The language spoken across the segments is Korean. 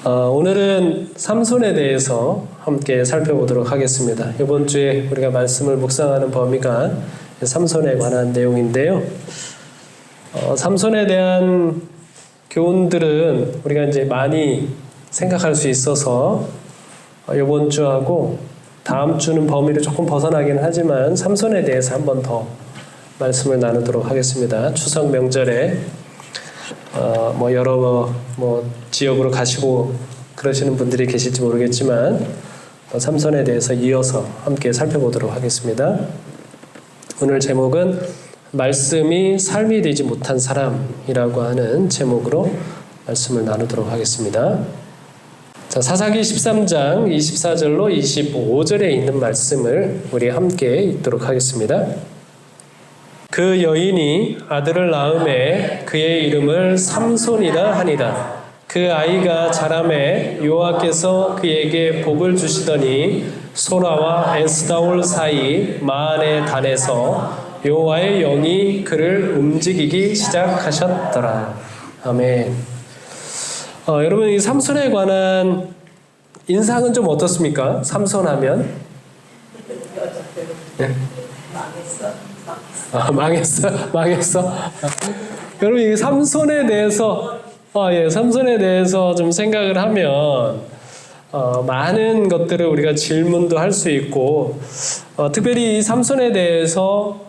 오늘은 삼손에 대해서 함께 살펴보도록 하겠습니다. 이번 주에 우리가 말씀을 묵상하는 범위가 삼손에 관한 내용인데요. 삼손에 대한 교훈들은 우리가 이제 많이 생각할 수 있어서 이번 주하고 다음 주는 범위를 조금 벗어나긴 하지만 삼손에 대해서 한 번 더 말씀을 나누도록 하겠습니다. 추석 명절에 여러 지역으로 가시고 그러시는 분들이 계실지 모르겠지만 삼손에 대해서 이어서 함께 살펴보도록 하겠습니다. 오늘 제목은 말씀이 삶이 되지 못한 사람이라고 하는 제목으로 말씀을 나누도록 하겠습니다. 자, 사사기 13장 24절로 25절에 있는 말씀을 우리 함께 읽도록 하겠습니다. 그 여인이 아들을 낳음에 그의 이름을 삼손이라 하니라. 그 아이가 자라매 여호와께서 그에게 복을 주시더니 소라와 에스다올 사이 마한의 단에서 여호와의 영이 그를 움직이기 시작하셨더라. 아멘. 여러분, 이 삼손에 관한 인상은 좀 어떻습니까? 삼손하면 네. 망했어. 여러분, 이 삼손에 대해서 삼손에 대해서 좀 생각을 하면 많은 것들을 우리가 질문도 할 수 있고, 특별히 이 삼손에 대해서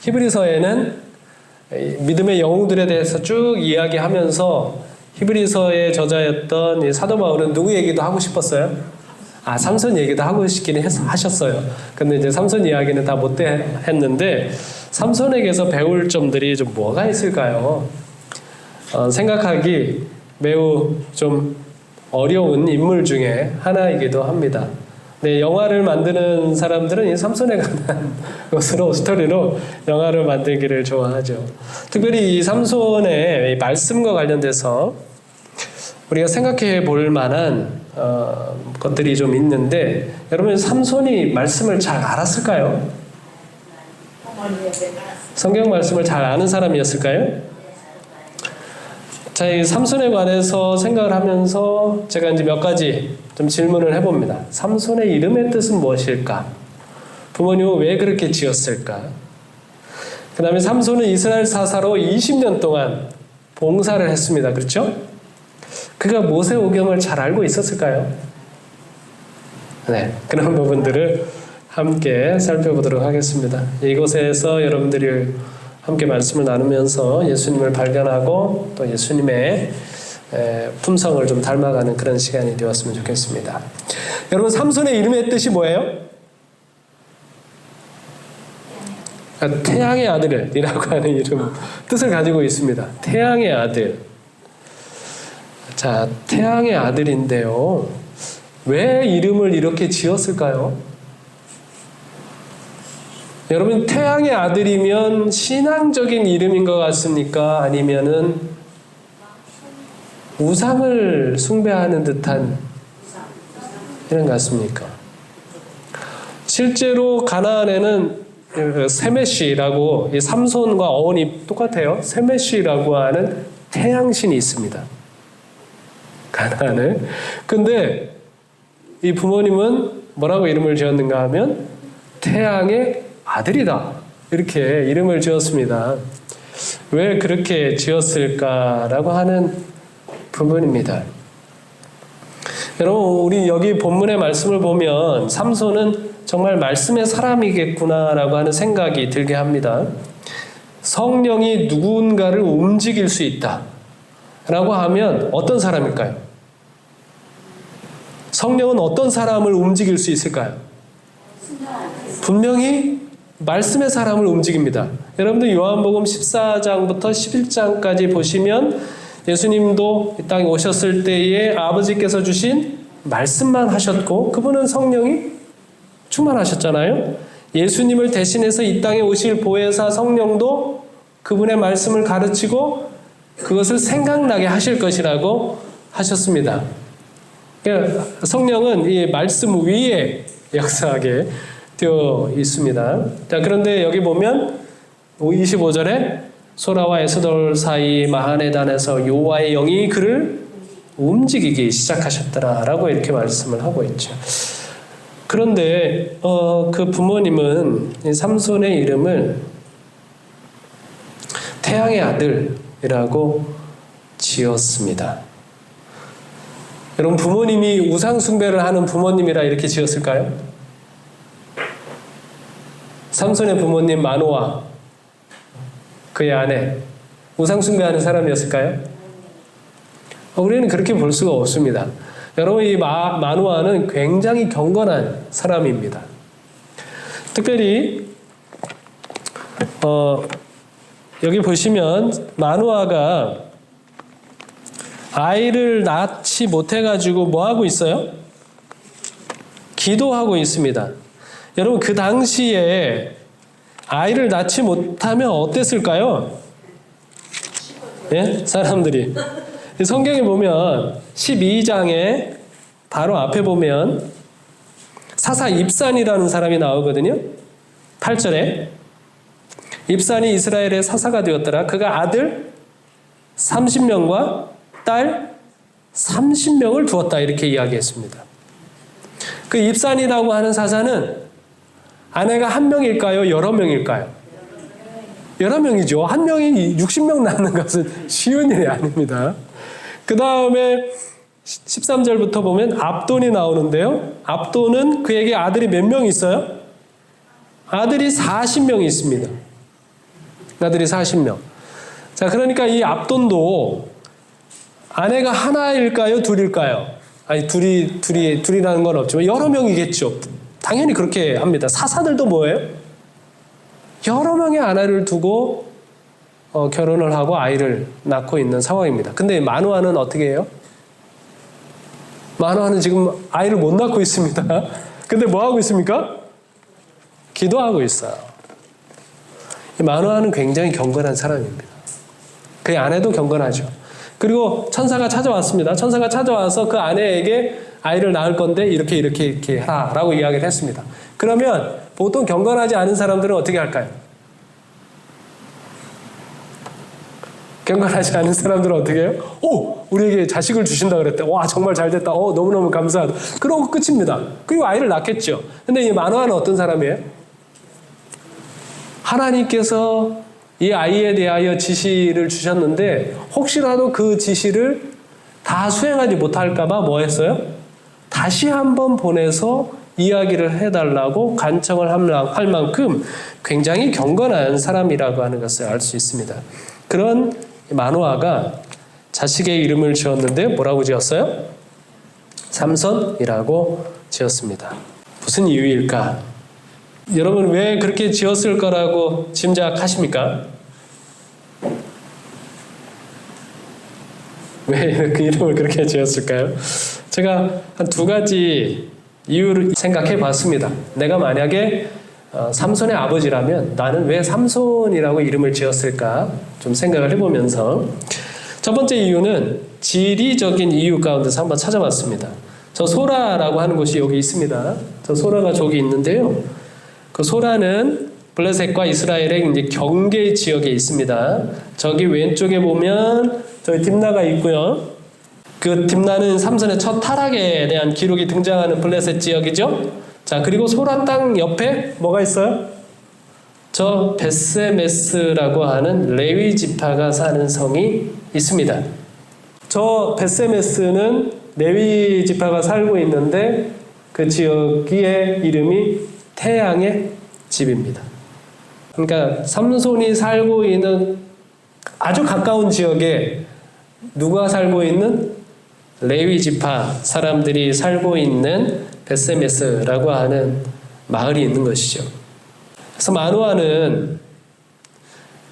히브리서에는 믿음의 영웅들에 대해서 쭉 이야기하면서 히브리서의 저자였던 이 사도 바울은 누구 얘기도 하고 싶었어요? 삼손 얘기도 하고 싶긴 하셨어요. 근데 이제 삼손 이야기는 다 못 했는데, 삼손에게서 배울 점들이 좀 뭐가 있을까요? 생각하기 매우 좀 어려운 인물 중에 하나이기도 합니다. 네, 영화를 만드는 사람들은 이 삼손에 관한 것으로 스토리로 영화를 만들기를 좋아하죠. 특별히 이 삼손의 말씀과 관련돼서 우리가 생각해 볼 만한 것들이 좀 있는데, 여러분, 삼손이 말씀을 잘 알았을까요? 성경 말씀을 잘 아는 사람이었을까요? 자, 이 삼손에 관해서 생각을 하면서 제가 이제 몇 가지 좀 질문을 해봅니다. 삼손의 이름의 뜻은 무엇일까? 부모님은 왜 그렇게 지었을까? 그 다음에 삼손은 이스라엘 사사로 20년 동안 봉사를 했습니다. 그렇죠? 그가 모세오경을 잘 알고 있었을까요? 네, 그런 부분들을 함께 살펴보도록 하겠습니다. 이곳에서 여러분들이 함께 말씀을 나누면서 예수님을 발견하고 또 예수님의 품성을 좀 닮아가는 그런 시간이 되었으면 좋겠습니다. 여러분, 삼손의 이름의 뜻이 뭐예요? 태양의 아들이라고 하는 이름, 뜻을 가지고 있습니다. 태양의 아들. 자, 태양의 아들인데요. 왜 이름을 이렇게 지었을까요? 여러분, 태양의 아들이면 신앙적인 이름인 것 같습니까? 아니면은 우상을 숭배하는 듯한 이런 것 같습니까? 실제로 가나안에는 세메시라고, 이 삼손과 어원이 똑같아요. 세메시라고 하는 태양신이 있습니다. 가나안을. 근데 이 부모님은 뭐라고 이름을 지었는가 하면 태양의 아들이다, 이렇게 이름을 지었습니다. 왜 그렇게 지었을까라고 하는 부분입니다. 여러분, 우리 여기 본문의 말씀을 보면 삼손은 정말 말씀의 사람이겠구나라고 하는 생각이 들게 합니다. 성령이 누군가를 움직일 수 있다 라고 하면 어떤 사람일까요? 성령은 어떤 사람을 움직일 수 있을까요? 분명히 말씀의 사람을 움직입니다. 여러분들 요한복음 14장부터 11장까지 보시면 예수님도 이 땅에 오셨을 때에 아버지께서 주신 말씀만 하셨고, 그분은 성령이 충만하셨잖아요. 예수님을 대신해서 이 땅에 오실 보혜사 성령도 그분의 말씀을 가르치고 그것을 생각나게 하실 것이라고 하셨습니다. 그러니까 성령은 이 말씀 위에 역사하게 되어 있습니다. 자, 그런데 여기 보면 25절에 소라와 에스돌 사이 마한의 단에서 여호와의 영이 그를 움직이기 시작하셨더라라고 이렇게 말씀을 하고 있죠. 그런데 그 부모님은 이 삼손의 이름을 태양의 아들이라고 지었습니다. 여러분, 부모님이 우상 숭배를 하는 부모님이라 이렇게 지었을까요? 삼손의 부모님 마노아, 그의 아내, 우상 숭배하는 사람이었을까요? 우리는 그렇게 볼 수가 없습니다. 여러분, 이 마노아는 굉장히 경건한 사람입니다. 특별히 여기 보시면 마노아가 아이를 낳지 못해가지고 뭐 하고 있어요? 기도하고 있습니다. 여러분, 그 당시에 아이를 낳지 못하면 어땠을까요? 예? 사람들이. 성경에 보면 12장에 바로 앞에 보면 사사 입산이라는 사람이 나오거든요. 8절에 입산이 이스라엘의 사사가 되었더라. 그가 아들 30명과 딸 30명을 두었다. 이렇게 이야기했습니다. 그 입산이라고 하는 사사는 아내가 한 명일까요? 여러 명일까요? 여러 명이죠. 한 명이 60명 낳는 것은 쉬운 일이 아닙니다. 그 다음에 13절부터 보면 압돈이 나오는데요. 압돈은 그에게 아들이 몇 명 있어요? 아들이 40명이 있습니다. 아들이 40명. 자, 그러니까 이 압돈도 아내가 하나일까요? 둘일까요? 아니, 둘이라는 건 없지만 여러 명이겠죠. 당연히 그렇게 합니다. 사사들도 뭐예요? 여러 명의 아내를 두고 결혼을 하고 아이를 낳고 있는 상황입니다. 근데 마노아는 어떻게 해요? 마노아는 지금 아이를 못 낳고 있습니다. 근데 뭐 하고 있습니까? 기도하고 있어요. 마노아는 굉장히 경건한 사람입니다. 그의 아내도 경건하죠. 그리고 천사가 찾아왔습니다. 천사가 찾아와서 그 아내에게 아이를 낳을 건데 이렇게 하라라고 이야기를 했습니다. 그러면 보통 경건하지 않은 사람들은 어떻게 할까요? 경건하지 않은 사람들은 어떻게 해요? 오! 우리에게 자식을 주신다 그랬대. 와, 정말 잘 됐다. 너무너무 감사하다. 그러고 끝입니다. 그리고 아이를 낳겠죠. 근데 이 마노아는 어떤 사람이에요? 하나님께서 이 아이에 대하여 지시를 주셨는데 혹시라도 그 지시를 다 수행하지 못할까봐 뭐 했어요? 다시 한번 보내서 이야기를 해달라고 간청을 할 만큼 굉장히 경건한 사람이라고 하는 것을 알 수 있습니다. 그런 마노아가 자식의 이름을 지었는데 뭐라고 지었어요? 삼손이라고 지었습니다. 무슨 이유일까? 여러분, 왜 그렇게 지었을 거라고 짐작하십니까? 왜 그 이름을 그렇게 지었을까요? 제가 한 두 가지 이유를 생각해 봤습니다. 내가 만약에 삼손의 아버지라면 나는 왜 삼손이라고 이름을 지었을까 좀 생각을 해보면서 첫 번째 이유는 지리적인 이유 가운데서 한번 찾아봤습니다. 저 소라라고 하는 곳이 여기 있습니다. 저 소라가 저기 있는데요. 그 소라는 블레셋과 이스라엘의 이제 경계 지역에 있습니다. 저기 왼쪽에 보면 저기 딥나가 있고요. 그 딥나는 삼손의 첫 타락에 대한 기록이 등장하는 블레셋 지역이죠. 자, 그리고 소라 땅 옆에 뭐가 있어요? 저 벳세메스라고 하는 레위 지파가 사는 성이 있습니다. 저 벳세메스는 레위 지파가 살고 있는데 그 지역의 이름이 태양의 집입니다. 그러니까 삼손이 살고 있는 아주 가까운 지역에 누가 살고 있는? 레위 지파 사람들이 살고 있는 벳세메스라고 하는 마을이 있는 것이죠. 그래서 마노아는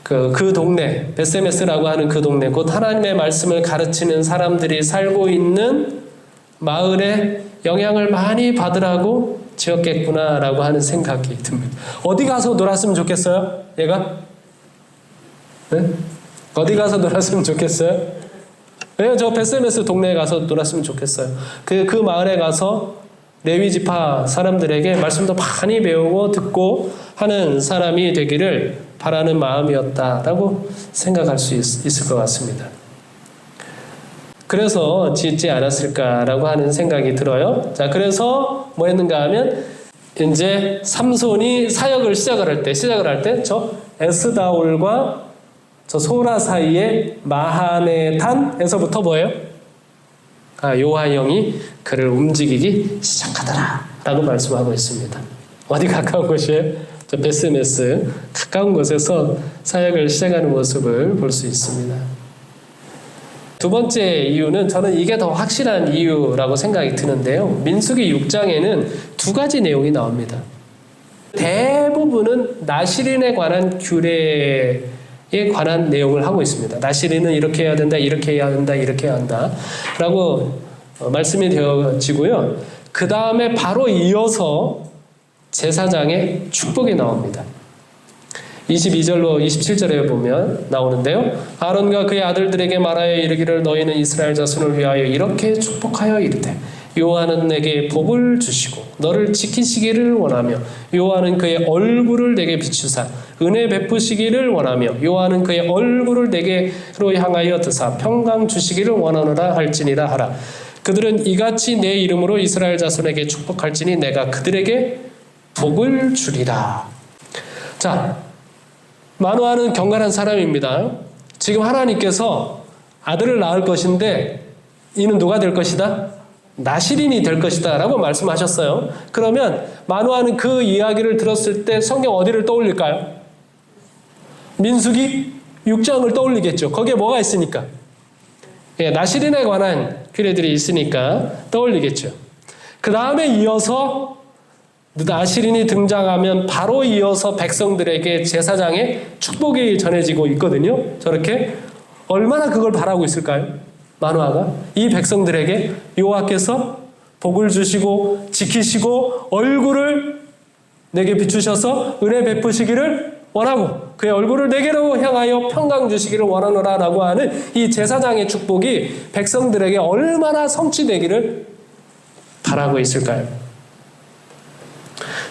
그 동네, 벳세메스라고 하는 그 동네, 곧 하나님의 말씀을 가르치는 사람들이 살고 있는 마을에 영향을 많이 받으라고 지었겠구나라고 하는 생각이 듭니다. 어디 가서 놀았으면 좋겠어요? 얘가? 네? 어디 가서 놀았으면 좋겠어요? 네, 저 벳세메스 동네에 가서 놀았으면 좋겠어요. 그 마을에 가서 레위 지파 사람들에게 말씀도 많이 배우고 듣고 하는 사람이 되기를 바라는 마음이었다라고 생각할 수 있을 것 같습니다. 그래서 짓지 않았을까라고 하는 생각이 들어요. 자, 그래서 뭐 했는가 하면 이제 삼손이 사역을 시작을 할 때 저 에스다올과 저 소라 사이에 마하네단에서부터 뭐예요? 여호와 영이 그를 움직이기 시작하더라라고 말씀하고 있습니다. 어디 가까운 곳이에요? 저 베스메스 가까운 곳에서 사역을 시작하는 모습을 볼 수 있습니다. 두 번째 이유는 저는 이게 더 확실한 이유라고 생각이 드는데요. 민수기 6장에는 두 가지 내용이 나옵니다. 대부분은 나실인에 관한 규례에 관한 내용을 하고 있습니다. 나실인은 이렇게 해야 된다, 이렇게 해야 한다, 이렇게 해야 한다 라고 말씀이 되어지고요. 그 다음에 바로 이어서 제사장의 축복이 나옵니다. 22절로 27절에 보면 나오는데요. 아론과 그의 아들들에게 말하여 이르기를 너희는 이스라엘 자손을 위하여 이렇게 축복하여 이르되 여호와는 내게 복을 주시고 너를 지키시기를 원하며 여호와는 그의 얼굴을 내게 비추사 은혜 베푸시기를 원하며 여호와는 그의 얼굴을 내게로 향하여 드사 평강 주시기를 원하노라 할지니라 하라. 그들은 이같이 내 이름으로 이스라엘 자손에게 축복할지니 내가 그들에게 복을 주리라. 자, 마노아는 경건한 사람입니다. 지금 하나님께서 아들을 낳을 것인데 이는 누가 될 것이다? 나실인이 될 것이다 라고 말씀하셨어요. 그러면 마노아는 그 이야기를 들었을 때 성경 어디를 떠올릴까요? 민수기 6장을 떠올리겠죠. 거기에 뭐가 있으니까? 나실인에 관한 규례들이 있으니까 떠올리겠죠. 그 다음에 이어서 나실인이 등장하면 바로 이어서 백성들에게 제사장의 축복이 전해지고 있거든요. 저렇게 얼마나 그걸 바라고 있을까요? 마노아가 이 백성들에게 여호와께서 복을 주시고 지키시고 얼굴을 내게 비추셔서 은혜 베푸시기를 원하고 그의 얼굴을 내게로 향하여 평강 주시기를 원하노라 라고 하는 이 제사장의 축복이 백성들에게 얼마나 성취되기를 바라고 있을까요?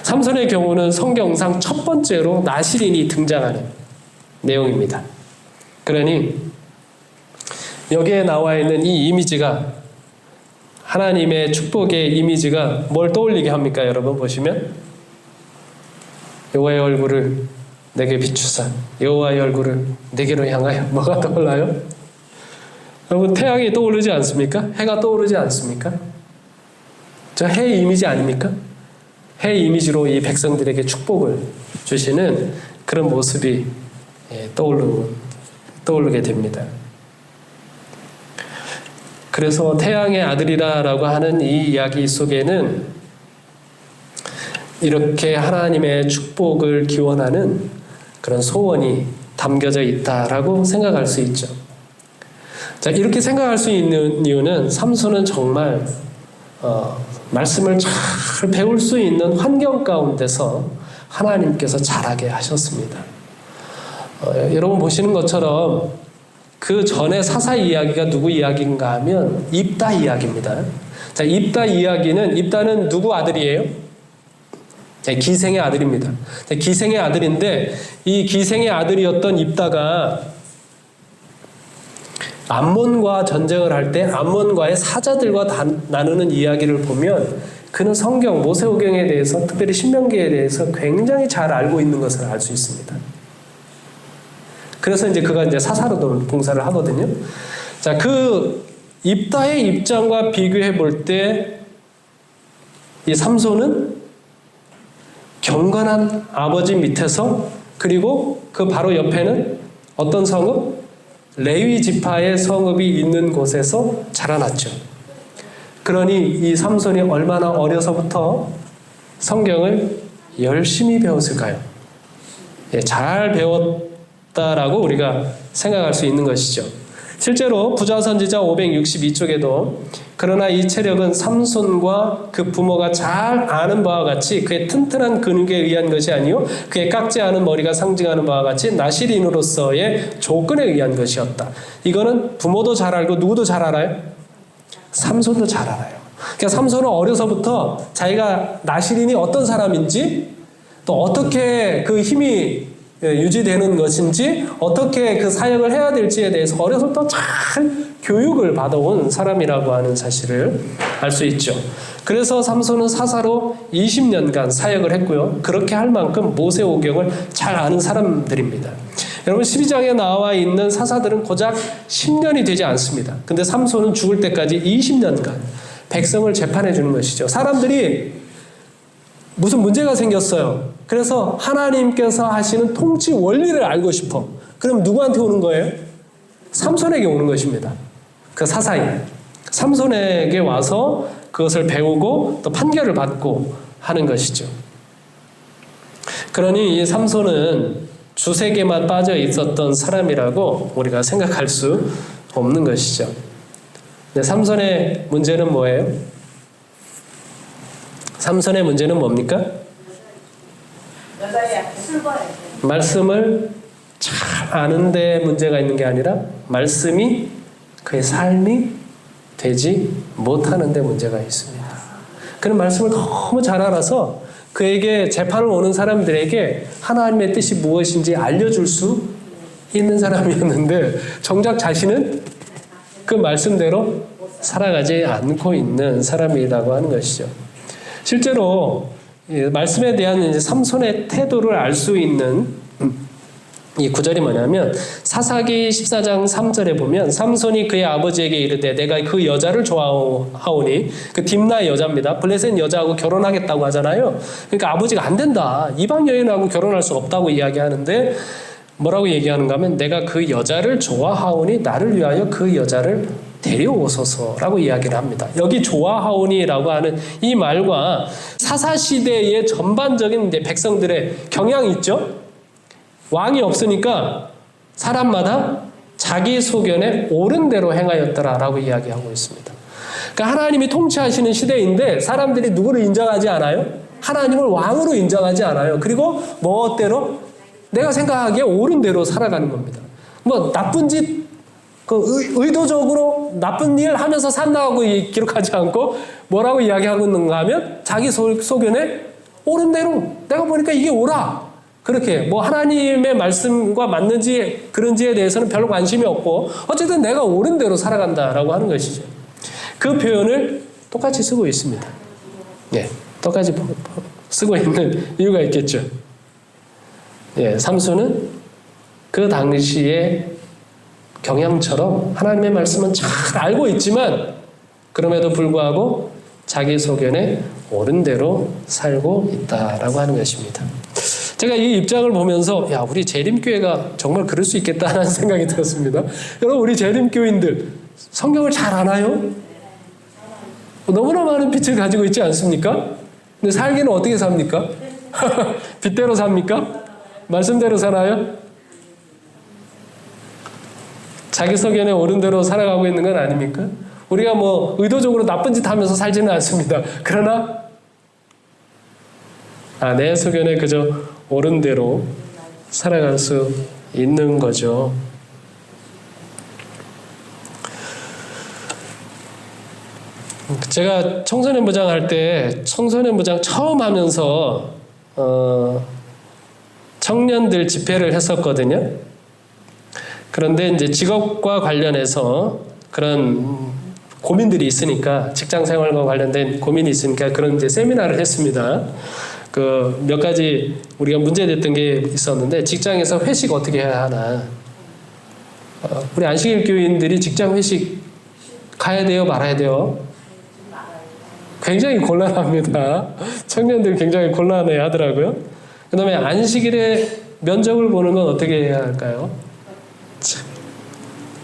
삼손의 경우는 성경상 첫 번째로 나실인이 등장하는 내용입니다. 그러니 여기에 나와 있는 이 이미지가 하나님의 축복의 이미지가 뭘 떠올리게 합니까? 여러분 보시면 여호와의 얼굴을 내게 비추사 여호와의 얼굴을 내게로 향하여 뭐가 떠올라요? 여러분 태양이 떠오르지 않습니까? 해가 떠오르지 않습니까? 저 해 이미지 아닙니까? 해 이미지로 이 백성들에게 축복을 주시는 그런 모습이 떠오르게 됩니다. 그래서 태양의 아들이라고 하는 이 이야기 속에는 이렇게 하나님의 축복을 기원하는 그런 소원이 담겨져 있다라고 생각할 수 있죠. 자, 이렇게 생각할 수 있는 이유는 삼손은 정말 말씀을 잘 배울 수 있는 환경 가운데서 하나님께서 자라게 하셨습니다. 여러분 보시는 것처럼 그 전에 사사 이야기가 누구 이야기인가 하면 입다 이야기입니다. 자, 입다는 누구 아들이에요? 기생의 아들입니다. 기생의 아들인데 이 기생의 아들이었던 입다가 암몬과 전쟁을 할 때 암몬과의 사자들과 나누는 이야기를 보면 그는 성경 모세오경에 대해서 특별히 신명기에 대해서 굉장히 잘 알고 있는 것을 알 수 있습니다. 그래서 이제 그가 이제 사사로 봉사를 하거든요. 자, 그 입다의 입장과 비교해 볼 때 이 삼손은 경건한 아버지 밑에서 그리고 그 바로 옆에는 어떤 성읍? 레위 지파의 성읍이 있는 곳에서 자라났죠. 그러니 이 삼손이 얼마나 어려서부터 성경을 열심히 배웠을까요? 잘 배웠다라고 우리가 생각할 수 있는 것이죠. 실제로 부자선지자 562쪽에도 그러나 이 체력은 삼손과 그 부모가 잘 아는 바와 같이 그의 튼튼한 근육에 의한 것이 아니요 그의 깎지 않은 머리가 상징하는 바와 같이 나실인으로서의 조건에 의한 것이었다. 이거는 부모도 잘 알고 누구도 잘 알아요? 삼손도 잘 알아요. 그러니까 삼손은 어려서부터 자기가 나실인이 어떤 사람인지 또 어떻게 그 힘이 유지되는 것인지 어떻게 그 사역을 해야 될지에 대해서 어려서부터 잘 교육을 받아온 사람이라고 하는 사실을 알 수 있죠. 그래서 삼손은 사사로 20년간 사역을 했고요. 그렇게 할 만큼 모세오경을 잘 아는 사람들입니다. 여러분 12장에 나와 있는 사사들은 고작 10년이 되지 않습니다. 근데 삼손은 죽을 때까지 20년간 백성을 재판해 주는 것이죠. 사람들이 무슨 문제가 생겼어요. 그래서 하나님께서 하시는 통치 원리를 알고 싶어. 그럼 누구한테 오는 거예요? 삼손에게 오는 것입니다. 그 사사인 삼손에게 와서 그것을 배우고 또 판결을 받고 하는 것이죠. 그러니 이 삼손은 주색에만 빠져 있었던 사람이라고 우리가 생각할 수 없는 것이죠. 근데 삼손의 문제는 뭐예요? 삼손의 문제는 뭡니까? 말씀을 잘 아는데 문제가 있는 게 아니라 말씀이 그의 삶이 되지 못하는 데 문제가 있습니다. 그는 말씀을 너무 잘 알아서 그에게 재판을 오는 사람들에게 하나님의 뜻이 무엇인지 알려줄 수 있는 사람이었는데 정작 자신은 그 말씀대로 살아가지 않고 있는 사람이라고 하는 것이죠. 실제로 말씀에 대한 이제 삼손의 태도를 알 수 있는 이 구절이 뭐냐면 사사기 14장 3절에 보면 삼손이 그의 아버지에게 이르되 내가 그 여자를 좋아하오니 그 딥나의 여자입니다. 블레셋 여자하고 결혼하겠다고 하잖아요. 그러니까 아버지가 안 된다. 이방 여인하고 결혼할 수 없다고 이야기하는데 뭐라고 얘기하는가 하면 내가 그 여자를 좋아하오니 나를 위하여 그 여자를 데려오소서라고 이야기를 합니다. 여기 좋아하오니라고 하는 이 말과 사사시대의 전반적인 이제 백성들의 경향이 있죠. 왕이 없으니까 사람마다 자기 소견에 옳은 대로 행하였더라라고 이야기하고 있습니다. 그러니까 하나님이 통치하시는 시대인데 사람들이 누구를 인정하지 않아요? 하나님을 왕으로 인정하지 않아요. 그리고 멋대로 내가 생각하기에 옳은 대로 살아가는 겁니다. 뭐 나쁜 짓 의도적으로 나쁜 일 하면서 산다고 기록하지 않고 뭐라고 이야기하고 있는가 하면 자기 소견에 옳은 대로 내가 보니까 이게 옳아. 그렇게 뭐 하나님의 말씀과 맞는지 그런지에 대해서는 별로 관심이 없고 어쨌든 내가 옳은 대로 살아간다라고 하는 것이죠. 그 표현을 똑같이 쓰고 있습니다. 예, 똑같이 쓰고 있는 이유가 있겠죠. 예, 삼손은 그 당시에 경향처럼 하나님의 말씀은 잘 알고 있지만 그럼에도 불구하고 자기 소견에 옳은 대로 살고 있다라고 하는 것입니다. 제가 이 입장을 보면서 야 우리 재림교회가 정말 그럴 수 있겠다는 생각이 들었습니다. 여러분 우리 재림교인들 성경을 잘 아나요? 너무나 많은 빛을 가지고 있지 않습니까? 근데 살기는 어떻게 삽니까? 빛대로 삽니까? 말씀대로 살아요? 자기 소견에 옳은 대로 살아가고 있는 건 아닙니까? 우리가 뭐 의도적으로 나쁜 짓 하면서 살지는 않습니다. 그러나 내 소견에 그저 옳은 대로 살아갈 수 있는 거죠. 제가 청소년 부장 할 때 청소년 부장 처음 하면서 청년들 집회를 했었거든요. 그런데 이제 직업과 관련해서 그런 고민들이 있으니까 직장 생활과 관련된 고민이 있으니까 그런 이제 세미나를 했습니다. 그 몇 가지 우리가 문제됐던 게 있었는데 직장에서 회식 어떻게 해야 하나. 우리 안식일 교인들이 직장 회식 가야 돼요, 말아야 돼요? 굉장히 곤란합니다. 청년들 굉장히 곤란해 하더라고요. 그 다음에 안식일에 면접을 보는 건 어떻게 해야 할까요?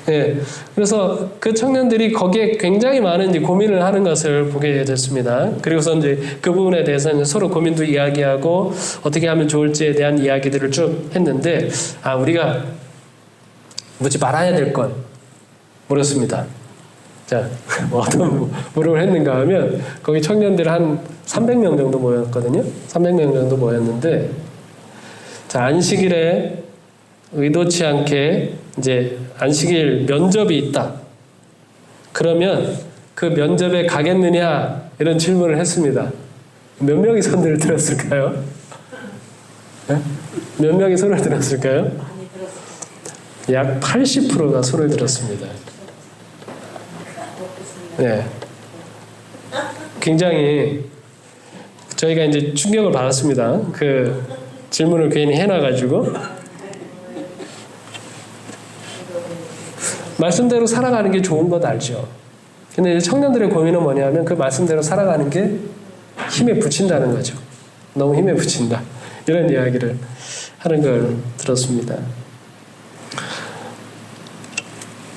예, 그래서 그 청년들이 거기에 굉장히 많은 이제 고민을 하는 것을 보게 됐습니다. 그리고서 이제 그 부분에 대해서 이제 서로 고민도 이야기하고 어떻게 하면 좋을지에 대한 이야기들을 쭉 했는데 우리가 묻지 말아야 될 건 물었습니다. 자, 어떤 물음을 했는가 하면 거기 청년들 한 300명 정도 모였거든요. 300명 정도 모였는데 자, 안식일에 의도치 않게 이제 안식일 면접이 있다. 그러면 그 면접에 가겠느냐 이런 질문을 했습니다. 몇 명이 손들을 들었을까요? 네? 몇 명이 손을 들었을까요? 약 80%가 손을 들었습니다. 네. 굉장히 저희가 이제 충격을 받았습니다. 그 질문을 괜히 해놔가지고. 말씀대로 살아가는 게 좋은 것 알죠? 근데 이제 청년들의 고민은 뭐냐면 그 말씀대로 살아가는 게 힘에 부친다는 거죠. 너무 힘에 부친다. 이런 이야기를 하는 걸 들었습니다.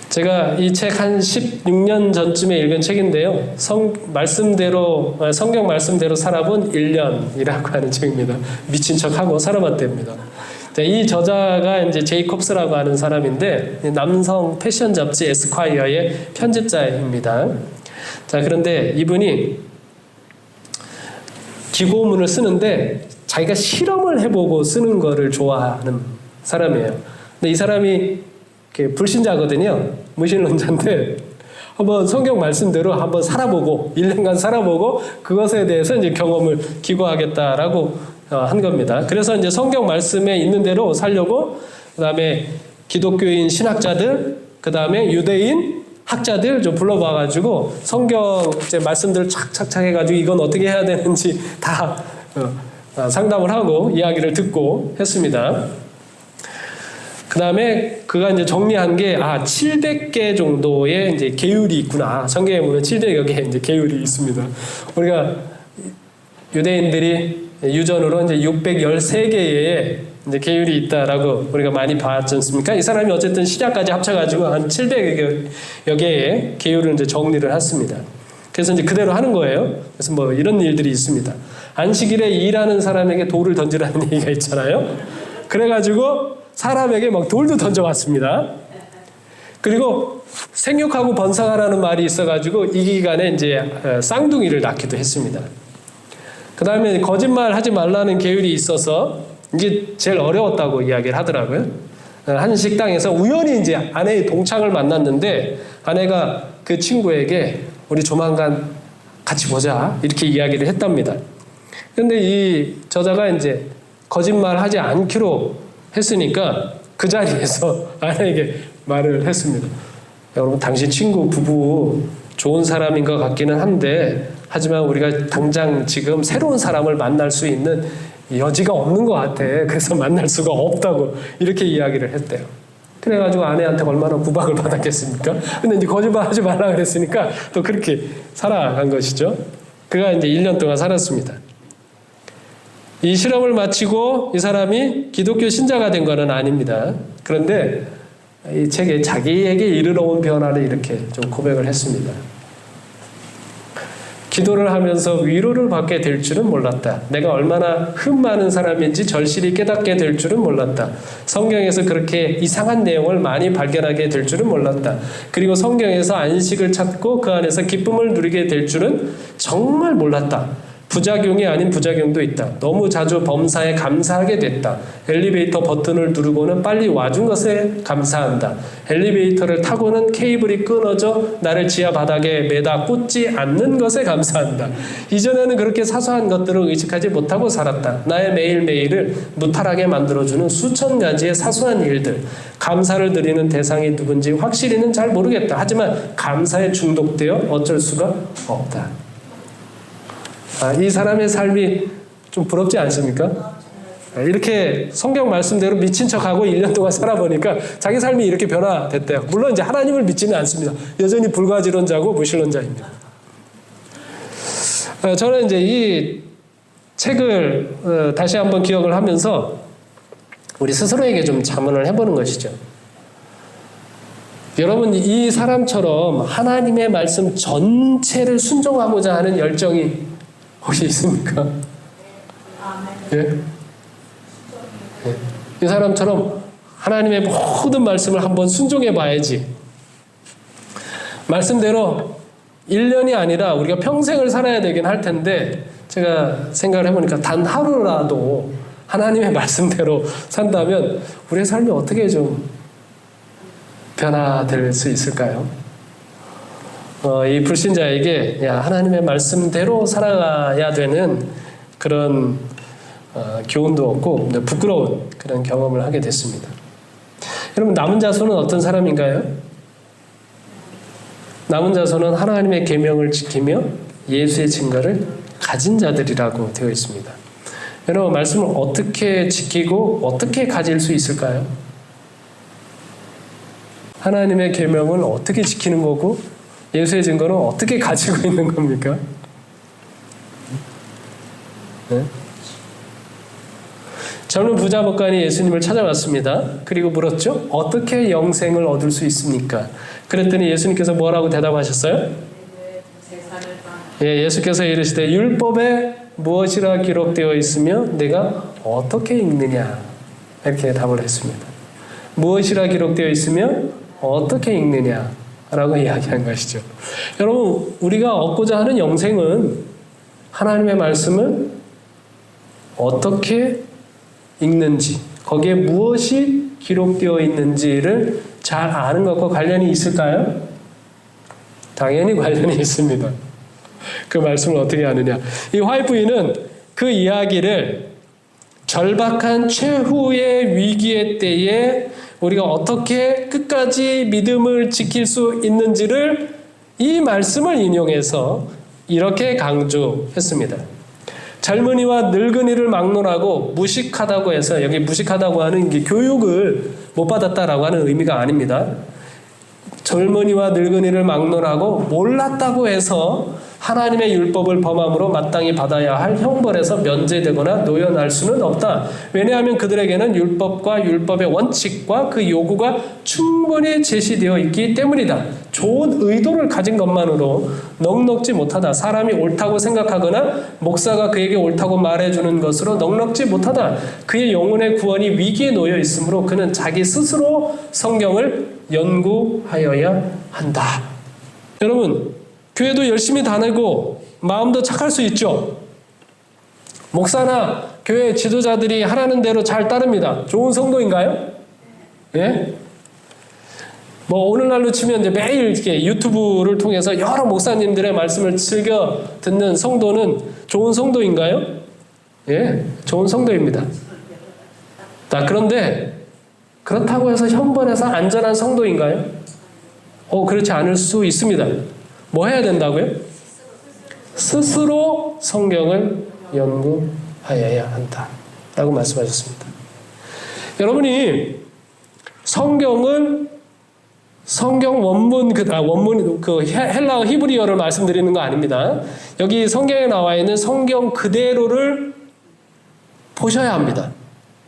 제가 이 책 한 16년 전쯤에 읽은 책인데요. 성경 말씀대로 살아본 1년이라고 하는 책입니다. 미친 척하고 살아봤답니다. 이 저자가 이제 제이콥스라고 하는 사람인데 남성 패션 잡지 에스콰이어의 편집자입니다. 자, 그런데 이분이 기고문을 쓰는데 자기가 실험을 해보고 쓰는 거를 좋아하는 사람이에요. 근데 이 사람이 불신자거든요. 무신론자인데 한번 성경 말씀대로 한번 살아보고 1년간 살아보고 그것에 대해서 이제 경험을 기고하겠다라고 한 겁니다. 그래서 이제 성경 말씀에 있는 대로 살려고 그다음에 기독교인 신학자들, 그다음에 유대인 학자들 좀 불러봐가지고 성경 이제 말씀들을 착착착 해가지고 이건 어떻게 해야 되는지 다 상담을 하고 이야기를 듣고 했습니다. 그 다음에 그가 이제 정리한 게 700개 정도의 이제 계율이 있구나. 성경에 보면 700여 개의 이제 계율이 있습니다. 우리가 유대인들이 유전으로 이제 613개의 이제 계율이 있다라고 우리가 많이 봤지 않습니까? 이 사람이 어쨌든 시작까지 합쳐가지고 한 700여 개의 계율을 이제 정리를 했습니다. 그래서 이제 그대로 하는 거예요. 그래서 뭐 이런 일들이 있습니다. 안식일에 일하는 사람에게 돌을 던지라는 얘기가 있잖아요. 그래가지고 사람에게 막 돌도 던져왔습니다. 그리고 생육하고 번성하라는 말이 있어가지고 이 기간에 이제 쌍둥이를 낳기도 했습니다. 그 다음에 거짓말 하지 말라는 계율이 있어서 이게 제일 어려웠다고 이야기를 하더라고요. 한 식당에서 우연히 이제 아내의 동창을 만났는데 아내가 그 친구에게 우리 조만간 같이 보자 이렇게 이야기를 했답니다. 그런데 이 저자가 이제 거짓말 하지 않기로 했으니까 그 자리에서 아내에게 말을 했습니다. 여러분 당신 친구 부부 좋은 사람인 것 같기는 한데 하지만 우리가 당장 지금 새로운 사람을 만날 수 있는 여지가 없는 것 같아. 그래서 만날 수가 없다고 이렇게 이야기를 했대요. 그래가지고 아내한테 얼마나 구박을 받았겠습니까? 근데 이제 거짓말 하지 말라 그랬으니까 또 그렇게 살아간 것이죠. 그가 이제 1년 동안 살았습니다. 이 실험을 마치고 이 사람이 기독교 신자가 된 것은 아닙니다. 그런데 이 책에 자기에게 이르러 온 변화를 이렇게 좀 고백을 했습니다. 기도를 하면서 위로를 받게 될 줄은 몰랐다. 내가 얼마나 흠 많은 사람인지 절실히 깨닫게 될 줄은 몰랐다. 성경에서 그렇게 이상한 내용을 많이 발견하게 될 줄은 몰랐다. 그리고 성경에서 안식을 찾고 그 안에서 기쁨을 누리게 될 줄은 정말 몰랐다. 부작용이 아닌 부작용도 있다. 너무 자주 범사에 감사하게 됐다. 엘리베이터 버튼을 누르고는 빨리 와준 것에 감사한다. 엘리베이터를 타고는 케이블이 끊어져 나를 지하 바닥에 매다 꽂지 않는 것에 감사한다. 이전에는 그렇게 사소한 것들을 의식하지 못하고 살았다. 나의 매일매일을 무탈하게 만들어주는 수천 가지의 사소한 일들. 감사를 드리는 대상이 누군지 확실히는 잘 모르겠다. 하지만 감사에 중독되어 어쩔 수가 없다. 이 사람의 삶이 좀 부럽지 않습니까? 이렇게 성경 말씀대로 미친 척하고 1년 동안 살아보니까 자기 삶이 이렇게 변화됐대요. 물론 이제 하나님을 믿지는 않습니다. 여전히 불가지론자고 무신론자입니다. 저는 이제 이 책을 다시 한번 기억을 하면서 우리 스스로에게 좀 자문을 해보는 것이죠. 여러분 이 사람처럼 하나님의 말씀 전체를 순종하고자 하는 열정이 혹시 있습니까? 예? 예. 이 사람처럼 하나님의 모든 말씀을 한번 순종해 봐야지. 말씀대로 1년이 아니라 우리가 평생을 살아야 되긴 할 텐데 제가 생각을 해보니까 단 하루라도 하나님의 말씀대로 산다면 우리의 삶이 어떻게 좀 변화될 수 있을까요? 이 불신자에게 하나님의 말씀대로 살아가야 되는 그런 교훈도 얻고 부끄러운 그런 경험을 하게 됐습니다. 여러분, 남은 자손은 어떤 사람인가요? 남은 자손은 하나님의 계명을 지키며 예수의 증거를 가진 자들이라고 되어 있습니다. 여러분, 말씀을 어떻게 지키고 어떻게 가질 수 있을까요? 하나님의 계명을 어떻게 지키는 거고 예수의 증거는 어떻게 가지고 있는 겁니까? 네? 젊은 부자 법관이 예수님을 찾아왔습니다. 그리고 물었죠. 어떻게 영생을 얻을 수 있습니까? 그랬더니 예수님께서 뭐라고 대답하셨어요? 예수께서 이르시되 율법에 무엇이라 기록되어 있으며 내가 어떻게 읽느냐, 이렇게 답을 했습니다. 무엇이라 기록되어 있으며 어떻게 읽느냐라고 이야기한 것이죠. 여러분, 우리가 얻고자 하는 영생은 하나님의 말씀을 어떻게 읽는지, 거기에 무엇이 기록되어 있는지를 잘 아는 것과 관련이 있을까요? 당연히 관련이 있습니다. 그 말씀을 어떻게 아느냐. 이 화이트 부인은 그 이야기를 절박한 최후의 위기의 때에 우리가 어떻게 끝까지 믿음을 지킬 수 있는지를 이 말씀을 인용해서 이렇게 강조했습니다. 젊은이와 늙은이를 막론하고 무식하다고 해서, 여기 무식하다고 하는 게 교육을 못 받았다라고 하는 의미가 아닙니다. 젊은이와 늙은이를 막론하고 몰랐다고 해서 하나님의 율법을 범함으로 마땅히 받아야 할 형벌에서 면제되거나 노연할 수는 없다. 왜냐하면 그들에게는 율법과 율법의 원칙과 그 요구가 충분히 제시되어 있기 때문이다. 좋은 의도를 가진 것만으로 넉넉지 못하다. 사람이 옳다고 생각하거나 목사가 그에게 옳다고 말해주는 것으로 넉넉지 못하다. 그의 영혼의 구원이 위기에 놓여 있으므로 그는 자기 스스로 성경을 연구하여야 한다. 여러분, 교회도 열심히 다니고 마음도 착할 수 있죠. 목사나 교회 지도자들이 하라는 대로 잘 따릅니다. 좋은 성도인가요? 예? 뭐 오늘날로 치면 이제 매일 이렇게 유튜브를 통해서 여러 목사님들의 말씀을 즐겨 듣는 성도는 좋은 성도인가요? 예, 좋은 성도입니다. 자, 그런데 그렇다고 해서 형벌에서 안전한 성도인가요? 그렇지 않을 수 있습니다. 뭐 해야 된다고요? 스스로 성경을 연구하여야 한다 라고 말씀하셨습니다. 여러분이 성경 원문, 헬라어 히브리어를 말씀드리는 거 아닙니다. 여기 성경에 나와 있는 성경 그대로를 보셔야 합니다.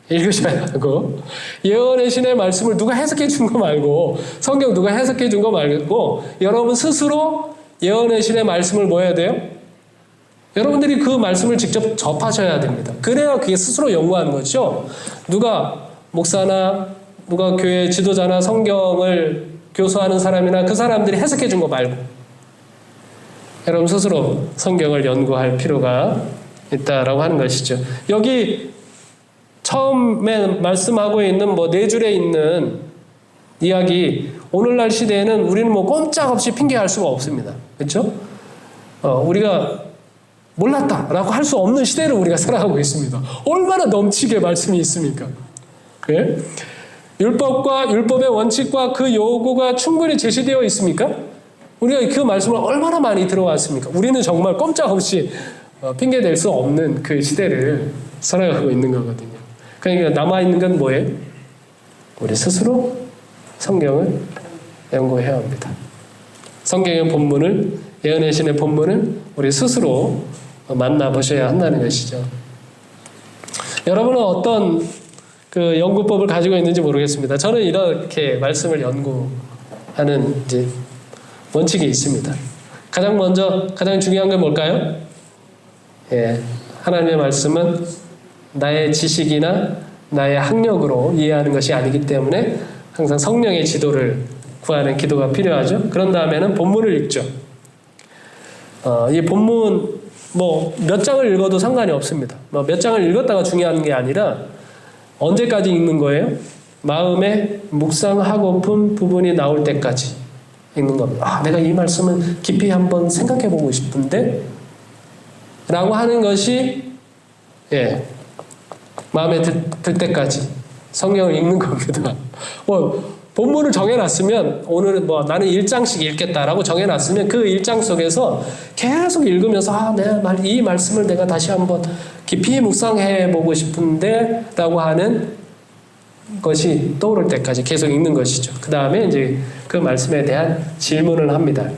읽으셔야 하고, 예언의 신의 말씀을 누가 해석해 준 거 말고, 성경 누가 해석해 준 거 말고, 여러분 스스로 예언의 신의 말씀을 뭐 해야 돼요? 여러분들이 그 말씀을 직접 접하셔야 됩니다. 그래야 그게 스스로 연구하는 거죠. 누가 목사나 누가 교회 지도자나 성경을 교수하는 사람이나 그 사람들이 해석해 준 거 말고, 여러분 스스로 성경을 연구할 필요가 있다라고 하는 것이죠. 여기 처음에 말씀하고 있는 네 줄에 있는 이야기, 오늘날 시대에는 우리는 꼼짝없이 핑계할 수가 없습니다. 그렇죠? 우리가 몰랐다라고 할 수 없는 시대를 우리가 살아가고 있습니다. 얼마나 넘치게 말씀이 있습니까? 네? 율법과 율법의 원칙과 그 요구가 충분히 제시되어 있습니까? 우리가 그 말씀을 얼마나 많이 들어왔습니까? 우리는 정말 꼼짝없이 핑계댈 수 없는 그 시대를 살아가고 있는 거거든요. 그러니까 남아있는 건 뭐예요? 우리 스스로 성경을 연구해야 합니다. 성경의 본문을, 예언의 신의 본문을 우리 스스로 만나보셔야 한다는 것이죠. 여러분은 어떤 그 연구법을 가지고 있는지 모르겠습니다. 저는 이렇게 말씀을 연구하는 이제 원칙이 있습니다. 가장 중요한 건 뭘까요? 예, 하나님의 말씀은 나의 지식이나 나의 학력으로 이해하는 것이 아니기 때문에 항상 성령의 지도를 구하는 기도가 필요하죠. 그런 다음에는 본문을 읽죠. 이 본문 몇 장을 읽어도 상관이 없습니다. 몇 장을 읽었다가 중요한 게 아니라 언제까지 읽는 거예요? 마음에 묵상하고픈 부분이 나올 때까지 읽는 겁니다. 내가 이 말씀은 깊이 한번 생각해 보고 싶은데 라고 하는 것이 마음에 들 때까지 성경을 읽는 겁니다. 본문을 정해놨으면 오늘은 나는 1장씩 읽겠다라고 정해놨으면 그 1장 속에서 계속 읽으면서 이 말씀을 내가 다시 한번 깊이 묵상해보고 싶은데 라고 하는 것이 떠오를 때까지 계속 읽는 것이죠. 그 다음에 이제 그 말씀에 대한 질문을 합니다.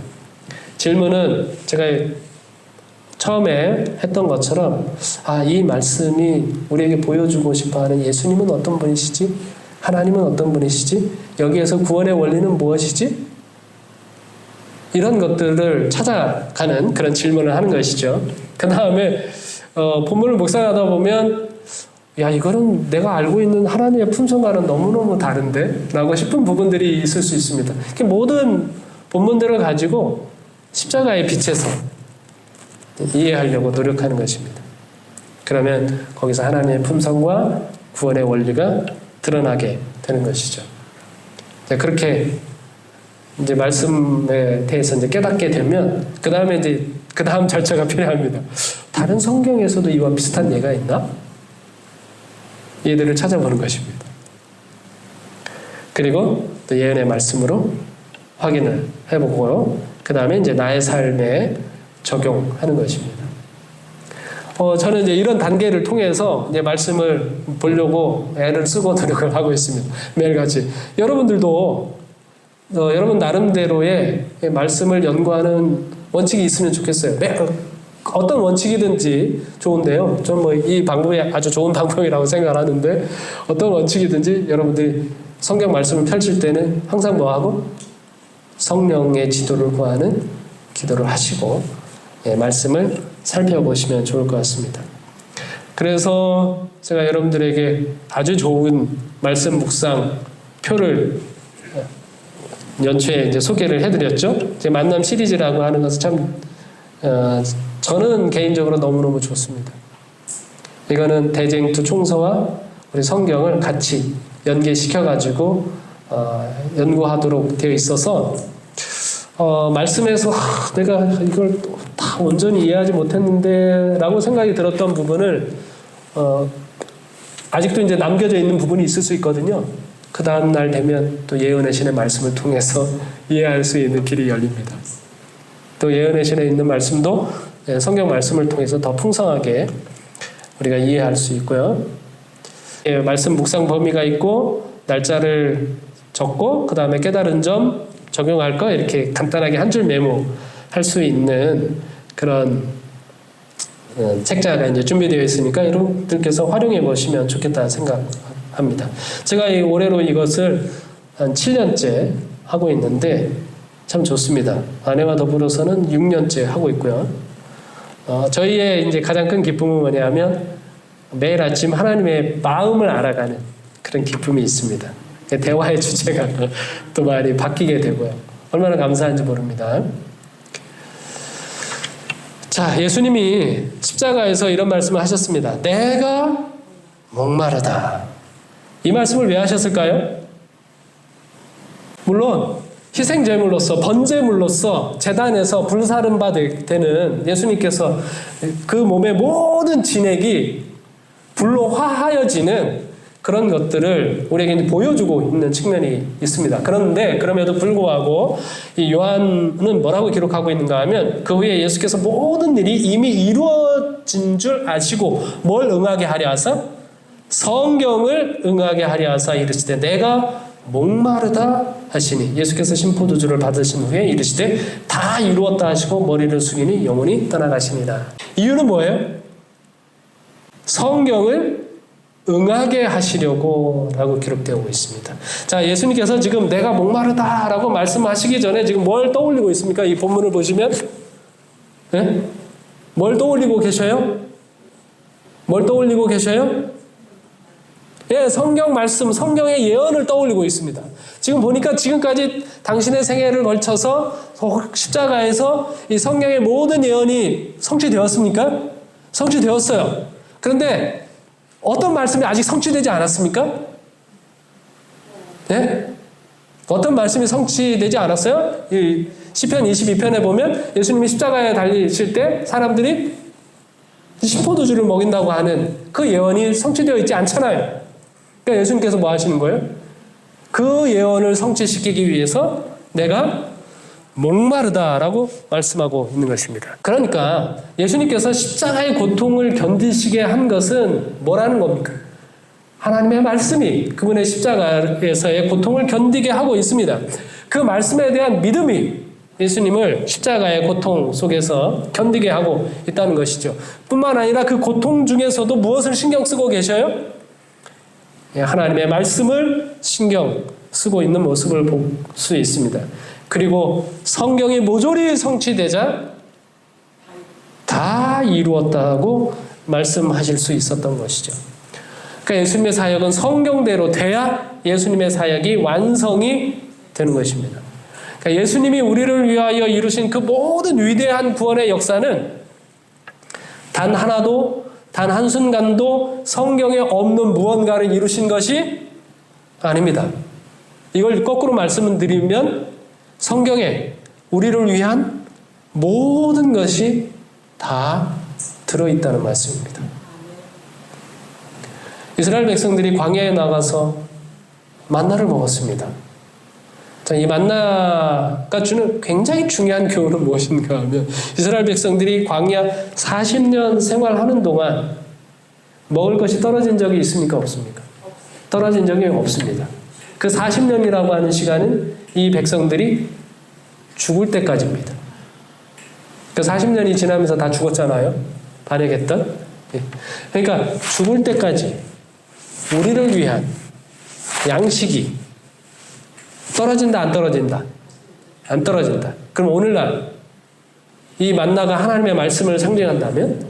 질문은 제가 처음에 했던 것처럼 이 말씀이 우리에게 보여주고 싶어하는 예수님은 어떤 분이시지? 하나님은 어떤 분이시지? 여기에서 구원의 원리는 무엇이지? 이런 것들을 찾아가는 그런 질문을 하는 것이죠. 그 다음에 본문을 묵상하다 보면 이거는 내가 알고 있는 하나님의 품성과는 너무너무 다른데? 라고 싶은 부분들이 있을 수 있습니다. 모든 본문들을 가지고 십자가의 빛에서 이해하려고 노력하는 것입니다. 그러면 거기서 하나님의 품성과 구원의 원리가 드러나게 되는 것이죠. 그렇게 이제 말씀에 대해서 이제 깨닫게 되면 그 다음에 이제 그 다음 절차가 필요합니다. 다른 성경에서도 이와 비슷한 예가 있나? 이들을 찾아보는 것입니다. 그리고 또 예언의 말씀으로 확인을 해보고요. 그 다음에 이제 나의 삶에 적용하는 것입니다. 저는 이제 이런 단계를 통해서 이제 말씀을 보려고 애를 쓰고 노력을 하고 있습니다. 매일같이. 여러분들도 여러분 나름대로의 말씀을 연구하는 원칙이 있으면 좋겠어요. 어떤 원칙이든지 좋은데요. 저는 이 방법이 아주 좋은 방법이라고 생각하는데 어떤 원칙이든지 여러분들이 성경 말씀을 펼칠 때는 항상 뭐하고? 성령의 지도를 구하는 기도를 하시고 말씀을 살펴보시면 좋을 것 같습니다. 그래서 제가 여러분들에게 아주 좋은 말씀 묵상 표를 연초에 이제 소개를 해드렸죠. 이제 만남 시리즈라고 하는 것은 참 저는 개인적으로 너무너무 좋습니다. 이거는 대쟁투 총서와 우리 성경을 같이 연계시켜가지고 연구하도록 되어 있어서 말씀에서 내가 이걸 다 온전히 이해하지 못했는데 라고 생각이 들었던 부분을 아직도 이제 남겨져 있는 부분이 있을 수 있거든요. 그 다음 날 되면 또 예언의 신의 말씀을 통해서 이해할 수 있는 길이 열립니다. 또 예언의 신에 있는 말씀도 성경 말씀을 통해서 더 풍성하게 우리가 이해할 수 있고요. 말씀 묵상 범위가 있고 날짜를 적고 그 다음에 깨달은 점 적용할 거 이렇게 간단하게 한 줄 메모할 수 있는 그런 책자가 이제 준비되어 있으니까 여러분들께서 활용해 보시면 좋겠다 생각합니다. 제가 올해로 이것을 한 7년째 하고 있는데 참 좋습니다. 아내와 더불어서는 6년째 하고 있고요. 저희의 이제 가장 큰 기쁨은 뭐냐면 매일 아침 하나님의 마음을 알아가는 그런 기쁨이 있습니다. 대화의 주제가 또 많이 바뀌게 되고요. 얼마나 감사한지 모릅니다. 자, 예수님이 십자가에서 이런 말씀을 하셨습니다. 내가 목마르다. 이 말씀을 왜 하셨을까요? 물론 희생제물로서 번제물로서 제단에서 불사른 바 되는 예수님께서 그 몸의 모든 진액이 불로 화하여지는 그런 것들을 우리에게 보여주고 있는 측면이 있습니다. 그런데 그럼에도 불구하고 이 요한은 뭐라고 기록하고 있는가 하면 그 후에 예수께서 모든 일이 이미 이루어진 줄 아시고 뭘 응하게 하려 하사? 성경을 응하게 하려 하사 이르시되 내가 목마르다 하시니 예수께서 신포도주를 받으신 후에 이르시되 다 이루었다 하시고 머리를 숙이니 영혼이 떠나가시니라. 이유는 뭐예요? 성경을 응하게 하시려고 라고 기록되고 있습니다. 자, 예수님께서 지금 내가 목마르다 라고 말씀하시기 전에 지금 뭘 떠올리고 있습니까? 이 본문을 보시면 네? 뭘 떠올리고 계셔요? 뭘 떠올리고 계셔요? 예, 성경 말씀, 성경의 예언을 떠올리고 있습니다. 지금 보니까 지금까지 당신의 생애를 걸쳐서 십자가에서 이 성경의 모든 예언이 성취되었습니까? 성취되었어요. 그런데 어떤 말씀이 아직 성취되지 않았습니까? 네? 어떤 말씀이 성취되지 않았어요? 이 시편 22편에 보면 예수님이 십자가에 달리실 때 사람들이 포도주를 먹인다고 하는 그 예언이 성취되어 있지 않잖아요. 그러니까 예수님께서 뭐 하시는 거예요? 그 예언을 성취시키기 위해서 내가 목마르다라고 말씀하고 있는 것입니다. 그러니까 예수님께서 십자가의 고통을 견디시게 한 것은 뭐라는 겁니까? 하나님의 말씀이 그분의 십자가에서의 고통을 견디게 하고 있습니다. 그 말씀에 대한 믿음이 예수님을 십자가의 고통 속에서 견디게 하고 있다는 것이죠. 뿐만 아니라 그 고통 중에서도 무엇을 신경 쓰고 계셔요? 하나님의 말씀을 신경 쓰고 있는 모습을 볼 수 있습니다. 그리고 성경이 모조리 성취되자 다 이루었다고 말씀하실 수 있었던 것이죠. 그러니까 예수님의 사역은 성경대로 돼야 예수님의 사역이 완성이 되는 것입니다. 그러니까 예수님이 우리를 위하여 이루신 그 모든 위대한 구원의 역사는 단 하나도, 단 한순간도 성경에 없는 무언가를 이루신 것이 아닙니다. 이걸 거꾸로 말씀을 드리면 성경에 우리를 위한 모든 것이 다 들어있다는 말씀입니다. 이스라엘 백성들이 광야에 나가서 만나를 먹었습니다. 자, 이 만나가 주는 굉장히 중요한 교훈은 무엇인가 하면 이스라엘 백성들이 광야 40년 생활하는 동안 먹을 것이 떨어진 적이 있습니까? 없습니까? 떨어진 적이 없습니다. 그 40년이라고 하는 시간은 이 백성들이 죽을 때까지입니다. 그 40년이 지나면서 다 죽었잖아요. 반역했던. 그러니까 죽을 때까지 우리를 위한 양식이 떨어진다, 안 떨어진다? 안 떨어진다. 그럼 오늘날 이 만나가 하나님의 말씀을 상징한다면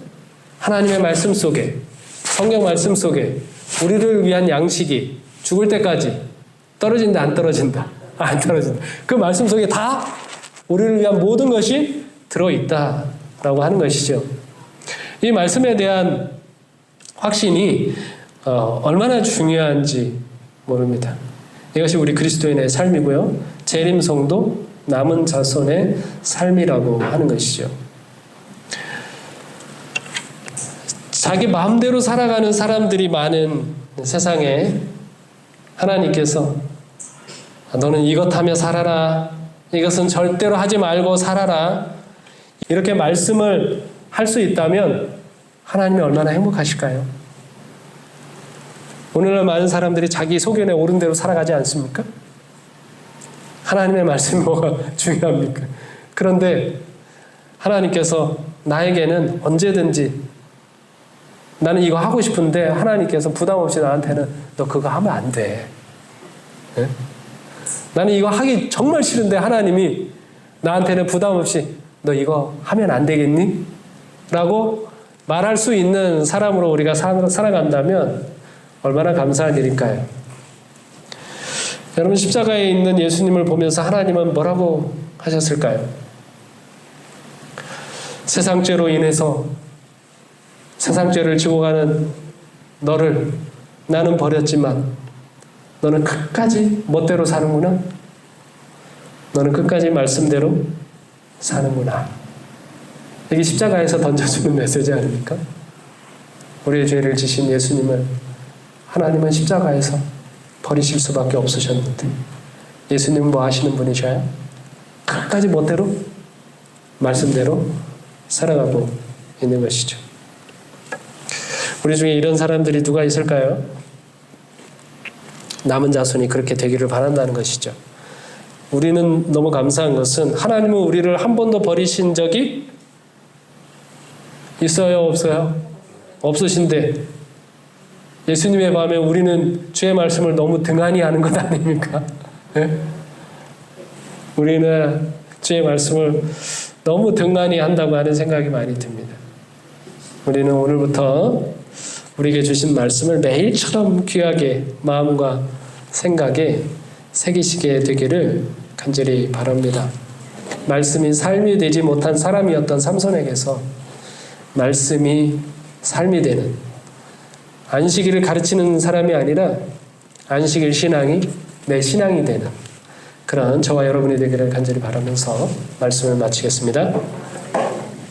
하나님의 말씀 속에, 성경 말씀 속에 우리를 위한 양식이 죽을 때까지 떨어진다, 안 떨어진다? 안 떨어진다. 그 말씀 속에 다 우리를 위한 모든 것이 들어있다라고 하는 것이죠. 이 말씀에 대한 확신이 얼마나 중요한지 모릅니다. 이것이 우리 그리스도인의 삶이고요. 재림성도 남은 자손의 삶이라고 하는 것이죠. 자기 마음대로 살아가는 사람들이 많은 세상에 하나님께서 너는 이것 하며 살아라. 이것은 절대로 하지 말고 살아라. 이렇게 말씀을 할 수 있다면 하나님이 얼마나 행복하실까요? 오늘날 많은 사람들이 자기 소견에 옳은 대로 살아가지 않습니까? 하나님의 말씀이 뭐가 중요합니까? 그런데 하나님께서 나에게는 언제든지 나는 이거 하고 싶은데 하나님께서 부담 없이 나한테는 너 그거 하면 안 돼. 네? 나는 이거 하기 정말 싫은데 하나님이 나한테는 부담 없이 너 이거 하면 안 되겠니? 라고 말할 수 있는 사람으로 우리가 살아간다면 얼마나 감사한 일일까요? 여러분 십자가에 있는 예수님을 보면서 하나님은 뭐라고 하셨을까요? 세상죄로 인해서 세상죄를 지고 가는 너를 나는 버렸지만 너는 끝까지 멋대로 사는구나. 너는 끝까지 말씀대로 사는구나. 이게 십자가에서 던져주는 메시지 아닙니까? 우리의 죄를 지신 예수님을 하나님은 십자가에서 버리실 수밖에 없으셨는데 예수님은 뭐 하시는 분이셔요? 끝까지 멋대로 말씀대로 살아가고 있는 것이죠. 우리 중에 이런 사람들이 누가 있을까요? 남은 자손이 그렇게 되기를 바란다는 것이죠. 우리는 너무 감사한 것은 하나님은 우리를 한 번도 버리신 적이 있어요? 없어요? 없으신데 예수님의 마음에 우리는 주의 말씀을 너무 등한히 하는 것 아닙니까? 네? 우리는 주의 말씀을 너무 등한히 한다고 하는 생각이 많이 듭니다. 우리는 오늘부터 우리에게 주신 말씀을 매일처럼 귀하게 마음과 생각에 새기시게 되기를 간절히 바랍니다. 말씀이 삶이 되지 못한 사람이었던 삼손에게서 말씀이 삶이 되는, 안식일을 가르치는 사람이 아니라 안식일 신앙이 내 신앙이 되는 그런 저와 여러분이 되기를 간절히 바라면서 말씀을 마치겠습니다.